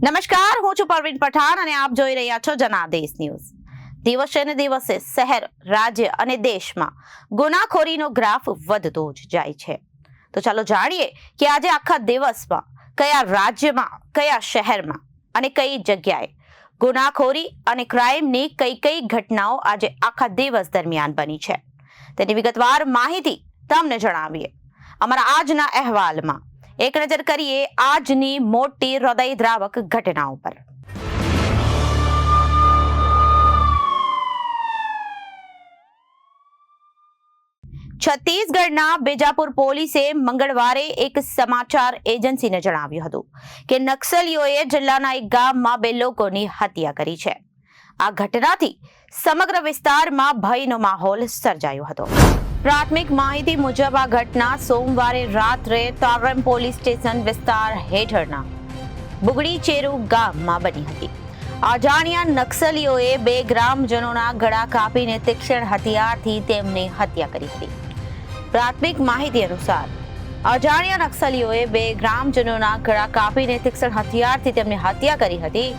નમસ્કાર, હું છું પરવીન પઠાણ અને આપ જોઈ રહ્યા છો જનાદેશ ન્યૂઝ। દિવસે ને દિવસે શહેર, રાજ્ય અને દેશમાં ગુનાખોરીનો ગ્રાફ વધતો જ જાય છે। તો ચાલો જાણીએ કે આજે આખા દિવસમાં કયા રાજ્યમાં, કયા શહેરમાં અને કઈ જગ્યાએ ગુનાખોરી અને ક્રાઇમની કઈ કઈ ઘટનાઓ આજે આખા દિવસ દરમિયાન બની છે તેની વિગતવાર માહિતી તમને જણાવીએ અમારા આજના અહેવાલમાં। એક નજર કરીએ આજની મોટી હૃદયદ્રાવક ઘટનાઓ પર। છત્તીસગઢના બીજાપુર પોલીસે મંગળવારે એક સમાચાર એજન્સીને જણાવ્યું હતું કે નક્સલીઓએ જિલ્લાના એક ગામમાં 2 લોકોની હત્યા કરી છે। આ ઘટનાથી સમગ્ર વિસ્તારમાં ભયનો માહોલ સર્જાયો હતો। પ્રાથમિક માહિતી મુજબ આ ઘટના સોમવારે રાત્રે તારમ પોલીસ સ્ટેશન વિસ્તાર હેઠળના બુગડી ચેરુ ગામમાં બની હતી। અજાણ્યા નક્સલીઓએ 2 ગ્રામજનોના ગળા કાપીને તીક્ષ્ણ હથિયારથી તેમની હત્યા કરી હતી। પ્રાથમિક માહિતી અનુસાર અજાણ્યા નક્સલીઓએ 2 ગ્રામજનોના ગળા કાપીને તીક્ષ્ણ હથિયારથી તેમની હત્યા કરી હતી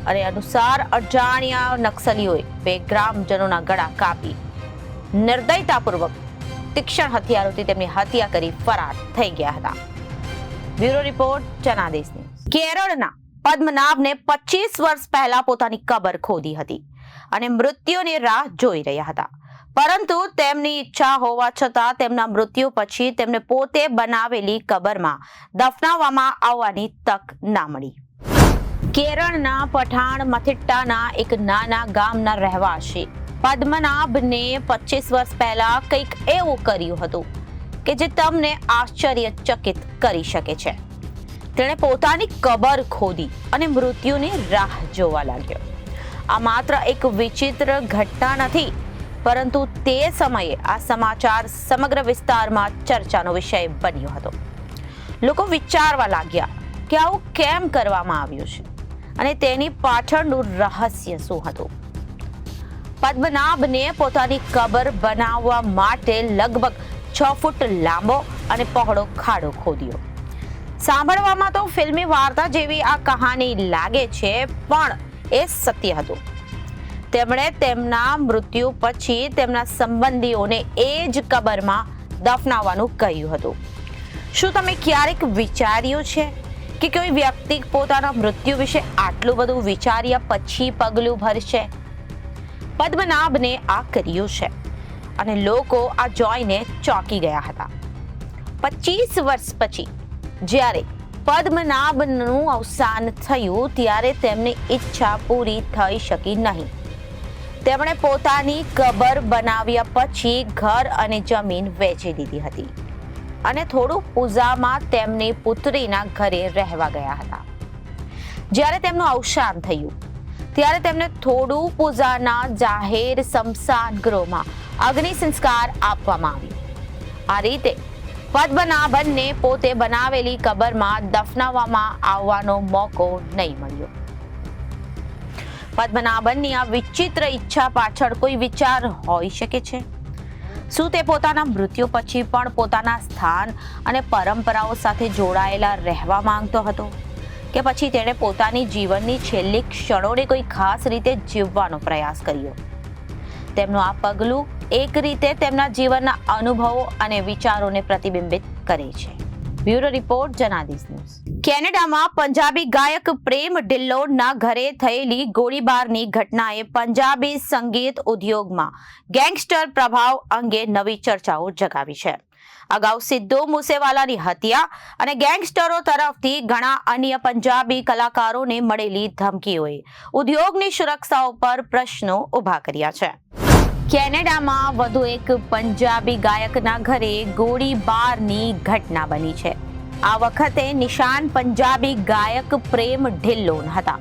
અને અનુસાર અજાણ્યા નક્સલીઓએ 2 ગ્રામજનોના ગળા કાપી નિર્દયતાપૂર્વક તીક્ષ્ણ હથિયારોથી તેમની હત્યા કરી ફરાર થઈ ગયા હતા। Bureau report Janadesh news. કેરળના પદ્મનાભને 25 વર્ષ પહેલા પોતાની કબર ખોદી હતી અને મૃત્યુની રાહ જોઈ રહ્યા હતા, પરંતુ તેમની ઈચ્છા હોવા છતાં તેમના મૃત્યુ પછી તેમને પોતે બનાવેલી કબરમાં દફનાવવામાં આવવાની તક ના મળી। કેરળના પઠાણ મથિટ્ટાના એક નાના ગામના રહેવાસી પદ્મનાભને 25 વર્ષ પહેલા કંઈક એવું કર્યું હતું કે જે તમને આશ્ચર્યચકિત કરી શકે છે। તેણે પોતાની કબર ખોદી અને મૃત્યુની રાહ જોવા લાગ્યો। આ માત્ર એક વિચિત્ર ઘટના નથી, પરંતુ તે સમયે આ સમાચાર સમગ્ર વિસ્તારમાં ચર્ચાનો વિષય બન્યો હતો। લોકો વિચારવા લાગ્યા કે આવું કેમ કરવામાં આવ્યું છે અને તેની પાછળનું રહસ્ય શું હતું। પદ્મનાભને પોતાની કબર બનાવવા માટે લગભગ 6 ફૂટ લાંબો અને પહોળો ખાડો ખોદ્યો। સાંભળવામાં તો ફિલ્મી વાર્તા જેવી આ કહાની લાગે છે, પણ એ સત્ય હતું। તેમણે તેમના મૃત્યુ પછી તેમના સંબંધીઓને એ જ કબરમાં દફનાવવાનું કહ્યું હતું। શું તમે ક્યારેક વિચાર્યું છે કે કોઈ વ્યક્તિ પોતાના મૃત્યુ વિશે આટલું બધું વિચાર્યા પછી પગલું ભરશે? પદ્મનાભને આ કર્યું છે અને લોકો આ જોઈને ચોંકી ગયા હતા। 25 વર્ષ પછી જ્યારે પદ્મનાભનું અવસાન થયું ત્યારે તેમની ઈચ્છા પૂરી થઈ શકી નહીં। તેમણે પોતાની કબર બનાવ્યા પછી ઘર અને જમીન વેચી દીધી હતી અને થોડું પૂજામાં તેમની પુત્રીના ઘરે રહેવા ગયા હતા। જ્યારે તેમનું અવસાન થયું ત્યારે તેમને થોડું પૂજાના જાહેર સ્મશાન ગૃહમાં અગ્નિ સંસ્કાર આપવામાં આવ્યો। આ રીતે પદ્મનાભનને પોતે બનાવેલી કબરમાં દફનાવવામાં આવવાનો મોકો નહીં મળ્યો। પદ્મનાભનની આ વિચિત્ર ઈચ્છા પાછળ કોઈ વિચાર હોઈ શકે છે? શું તે પોતાના મૃત્યુ પછી પણ પોતાના સ્થાન અને પરંપરાઓ સાથે જોડાયેલા રહેવા માંગતો હતો, કે પછી તેણે પોતાની જીવનની છેલ્લી ક્ષણોને કોઈ ખાસ રીતે જીવવાનો પ્રયાસ કર્યો? તેમનું આ પગલું એક રીતે તેમના જીવનના અનુભવો અને વિચારોને પ્રતિબિંબિત કરે છે। Bureau report Janadesh news. કેનેડામાં પંજાબી ગાયક પ્રેમ ઢિલ્લોનના ઘરે થયેલી ગોળીબારની ઘટનાએ પંજાબી સંગીત ઉદ્યોગમાં ગેંગસ્ટર પ્રભાવ અંગે નવી ચર્ચાઓ જગાવી છે। અગાઉ સિદ્ધુ મૂસેવાલાની હત્યા અને ગેંગસ્ટરો તરફથી ઘણા અન્ય પંજાબી કલાકારોને મળેલી ધમકીઓએ ઉદ્યોગની સુરક્ષા પર પ્રશ્નો ઊભા કર્યા છે। કેનેડામાં વધુ એક પંજાબી ગાયકના ઘરે ગોળીબારની ઘટના બની છે। આ વખતે નિશાન પંજાબી ગાયક પ્રેમ ઢિલ્લોન હતા,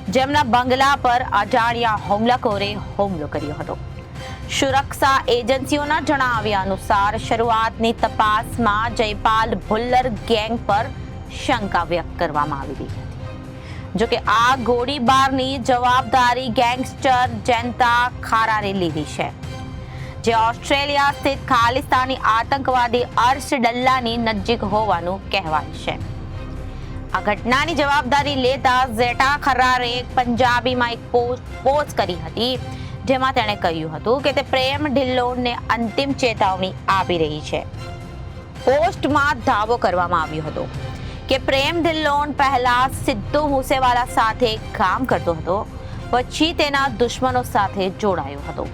જેમના બંગલા પર અજાણ્યા હુમલાખોરે હુમલો કર્યો હતો। સુરક્ષા એજન્સીઓના જણાવ્યા અનુસાર શરૂઆતની તપાસમાં જયપાલ ભુલ્લર ગેંગ પર શંકા વ્યક્ત કરવામાં આવી હતી, જોકે આ ગોળીબારની જવાબદારી ગેંગસ્ટર જયંતા ખારારે લીધી છે, જે ઓસ્ટ્રેલિયા સ્થિત ખાલિસ્તાની આતંકવાદી અર્શ ડલ્લાની નજીક હોવાનું કહેવાય છે। આ ઘટનાની જવાબદારી લેતા ઝેટા ખરારે પંજાબીમાં એક પોસ્ટ કરી હતી, જેમાં તેણે કહ્યું હતું કે તે પ્રેમ ઢિલ્લોનને અંતિમ ચેતવણી આપી રહી છે. પોસ્ટમાં દાવો કરવામાં આવ્યો હતો કે પ્રેમ ઢિલ્લોન પહેલા સિદ્ધુ મૂસેવાલા સાથે કામ કરતો હતો, પછી તેના દુશ્મનો સાથે જોડાયો હતો.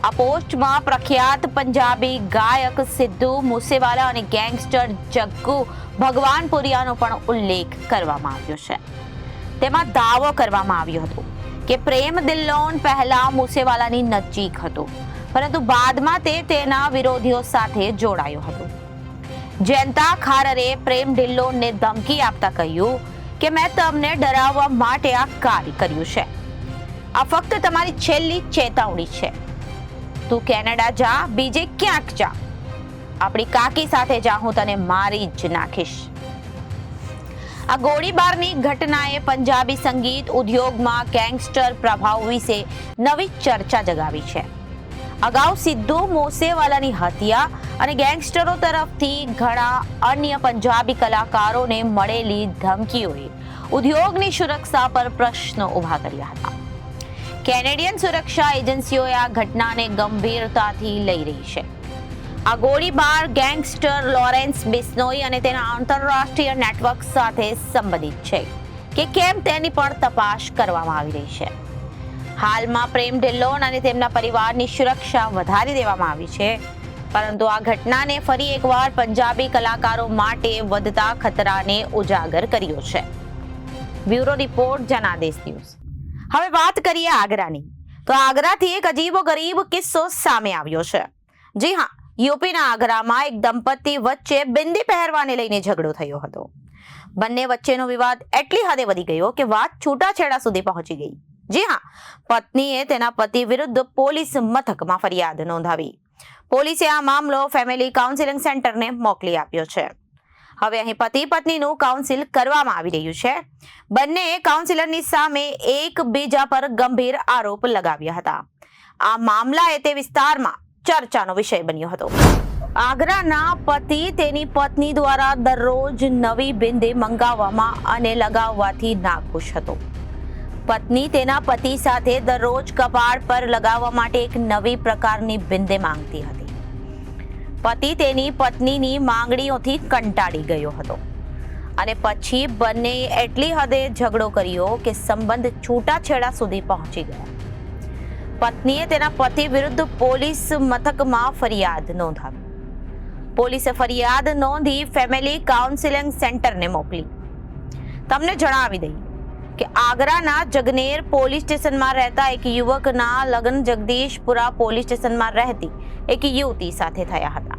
આ પોસ્ટમાં પ્રખ્યાત પંજાબી ગાયક સિદ્ધુ મૂસેવાલા અને ગેંગસ્ટર જગ્ગુ ભગવાનપુરિયાનો પણ ઉલ્લેખ કરવામાં આવ્યો છે. તેમાં દાવો કરવામાં આવ્યો હતો કે પ્રેમ ઢિલ્લોન પહેલા મૂસેવાલાની નજીક હતો, પરંતુ બાદમાં તે તેના વિરોધીઓ સાથે જોડાયો હતો. ઝેટા ખરારે પ્રેમ ઢિલ્લોનને ધમકી આપતા કહ્યું કે મેં તમને ડરાવવા માટે આ કાર્ય કર્યું છે. આ ફક્ત તમારી છેલ્લી ચેતવણી છે. તું કેનેડા જા, બીજે ક્યાંક જા, આપણી કાકી સાથે જા, હું તને મારી જ નાખીશ. આ ગોળીબારની ઘટનાએ પંજાબી સંગીત ઉદ્યોગમાં ગેંગસ્ટર પ્રભાવ વિશે નવી ચર્ચા જગાવી છે. અગાઉ સિદ્ધુ મૂસેવાલાની હત્યા અને ગેંગસ્ટરો તરફથી ઘણા અન્ય પંજાબી કલાકારોને મળેલી ધમકીઓએ ઉદ્યોગની સુરક્ષા પર પ્રશ્નો ઉભા કર્યા હતા. કેનેડિયન સુરક્ષા એજન્સીઓએ આ ઘટનાને ગંભીરતાથી લઈ રહી છે. આ ગોળીબાર ગેંગસ્ટર લોરેન્સ બિશ્નોઈ અને તેના આંતરરાષ્ટ્રીય નેટવર્ક સાથે સંબંધિત છે કે કેમ તેની પણ તપાસ કરવામાં આવી રહી છે. હાલમાં પ્રેમ ઢિલ્લોન અને તેમના પરિવારની સુરક્ષા વધારી દેવામાં આવી છે, પરંતુ આ ઘટનાને ફરી એકવાર પંજાબી કલાકારો માટે વધતા ખતરાને ઉજાગર કર્યો છે. Bureau report, Janadesh news. હવે વાત કરીએ આગ્રાની, તો આગ્રાથી એક અજીબોગરીબ કિસ્સો સામે આવ્યો છે. જી હા, યુપીના આગ્રામાં એક દંપતી વચ્ચે બિંદી પહેરવાને લઈને ઝઘડો થયો હતો. બંને વચ્ચેનો વિવાદ એટલી હદે વધી ગયો કે વાત છૂટાછેડા સુધી પહોંચી ગઈ. જી હા, પત્નીએ તેના પતિ વિરુદ્ધ પોલીસ મથકમાં ફરિયાદ નોંધાવી. પોલીસે આ મામલો ફેમિલી કાઉન્સિલિંગ સેન્ટરને મોકલી આપ્યો છે. હવે અહીં પતિ પત્નીનું કાઉન્સિલ કરવામાં આવી રહ્યું છે. બંનેએ કાઉન્સિલરની સામે એકબીજા પર ગંભીર આરોપ લગાવ્યા હતા. આ મામલાએ તે વિસ્તારમાં ચર્ચાનો વિષય બન્યો હતો. આગ્રાના પતિ તેની પત્ની દ્વારા દરરોજ નવી બિંદી મંગાવવામાં અને લગાવવાથી નાખુશ હતો. પત્ની તેના પતિ સાથે દરરોજ કપાળ પર લગાવવા માટે એક નવી પ્રકારની બિંદી માંગતી હતી. પતિ તેની પત્નીની માંગણીઓથી કંટાળી ગયો હતો અને પછી બંનેએ એટલી હદે ઝઘડો કર્યો કે સંબંધ છૂટાછેડા સુધી પહોંચી ગયા. પત્નીએ તેના પતિ વિરુદ્ધ પોલીસ મથકમાં ફરિયાદ નોંધાવી. પોલીસે ફરિયાદ નોંધી ફેમિલી કાઉન્સિલિંગ સેન્ટરને મોકલી. તમને જણાવી દઈએ કે આગ્રાના જગનેર પોલીસ સ્ટેશનમાં રહેતા એક યુવકના લગ્ન જગદીશપુરા પોલીસ સ્ટેશનમાં રહેતી એક યુવતી સાથે થયા હતા.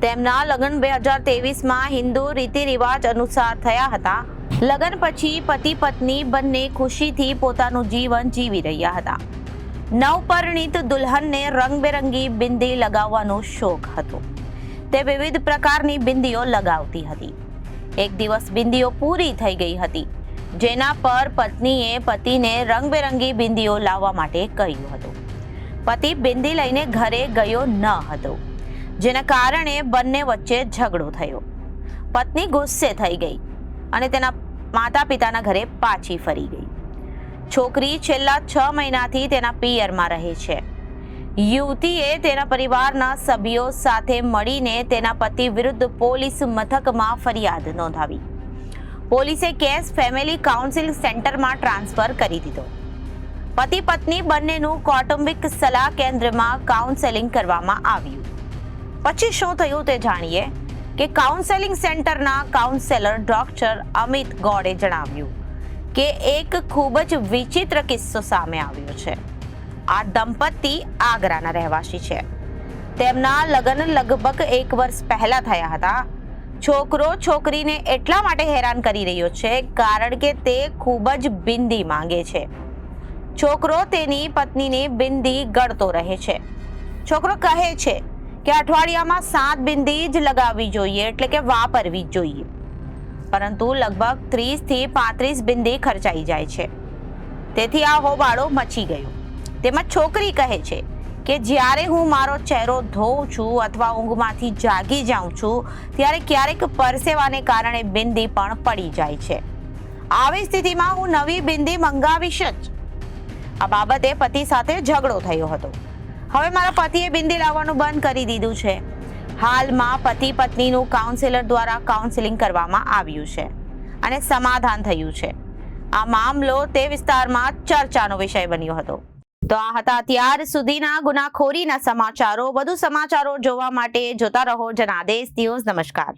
તેમના લગ્ન 2023માં હિન્દુ રીતિ રિવાજ અનુસાર થયા હતા. લગ્ન પછી પતિ પત્ની બંને ખુશીથી પોતાનું જીવન જીવી રહ્યા હતા. નવપરિણીત દુલ્હનને રંગબેરંગી બિંદી લગાવવાનો શોખ હતો. તે વિવિધ પ્રકારની બિંદીઓ લગાવતી હતી. એક દિવસ બિંદીઓ પૂરી થઈ ગઈ હતી, જેના પર પત્નીએ પતિને રંગબેરંગી બિંદીઓ લાવવા માટે કહ્યું હતું. પતિ બિંદી લઈને ઘરે ગયો ન હતો, જેના કારણે બંને વચ્ચે ઝઘડો થયો. પત્ની ગુસ્સે થઈ ગઈ અને તેના માતા પિતાના ઘરે પાછી ફરી ગઈ. છોકરી છેલ્લા 6 મહિનાથી તેના પિયરમાં રહે છે. યુવતીએ તેના પરિવારના સભ્યો સાથે મળીને તેના પતિ વિરુદ્ધ પોલીસ મથકમાં ફરિયાદ નોંધાવી. પોલીસે કેસ ફેમિલી કાઉન્સિલિંગ સેન્ટરમાં ટ્રાન્સફર કરી દીધો. પતિ પત્ની બંનેનું કૌટુંબિક સલાહ કેન્દ્રમાં કાઉન્સેલિંગ કરવામાં આવ્યું. પછી શું થયું તે જાણીએ કે કાઉન્સેલિંગ સેન્ટરના કાઉન્સેલર ડોક્ટર અમિત ગોડે જણાવ્યું કે એક ખૂબ જ વિચિત્ર કિસ્સો સામે આવ્યો છે. આ દંપતી આગ્રાના રહેવાસી છે. તેમના લગ્ન લગભગ 1 વર્ષ પહેલા થયા હતા. છોકરો છોકરીને એટલા માટે હેરાન કરી રહ્યો છે કારણ કે તે ખૂબ જ બિંદી માંગે છે. છોકરો તેની પત્નીને બિંદી ગળતો રહે છે. છોકરો કહે છે કે અઠવાડિયામાં 7 બિંદી જ લગાવવી જોઈએ, એટલે કે વાપરવી જોઈએ, પરંતુ લગભગ 30 થી 35 બિંદી ખર્ચાઈ જાય છે. તેથી આ હોબાળો મચી ગયો. તેમાં છોકરી કહે છે કે જ્યારે હું મારો ચહેરો ધોઉં છું અથવા ઊંઘમાંથી જાગી જાઉં છું ત્યારે ક્યારેક પરસેવાને કારણે બિંદી પણ પડી જાય છે. આવી સ્થિતિમાં હું નવી બિંદી મંગાવીશ જ. આ બાબતે પતિ સાથે ઝઘડો થયો હતો. હવે મારા પતિએ બિંદી લાવવાનું બંધ કરી દીધું છે. હાલમાં પતિ પત્નીનું કાઉન્સેલર દ્વારા કાઉન્સેલિંગ કરવામાં આવ્યું છે અને સમાધાન થયું છે. આ મામલો તે વિસ્તારમાં ચર્ચાનો વિષય બન્યો હતો. તો આ હતા અત્યાર સુધીના ગુનાખોરીના સમાચારો. વધુ સમાચારો જોવા માટે જોતા રહો જનાદેશ ન્યૂઝ. નમસ્કાર.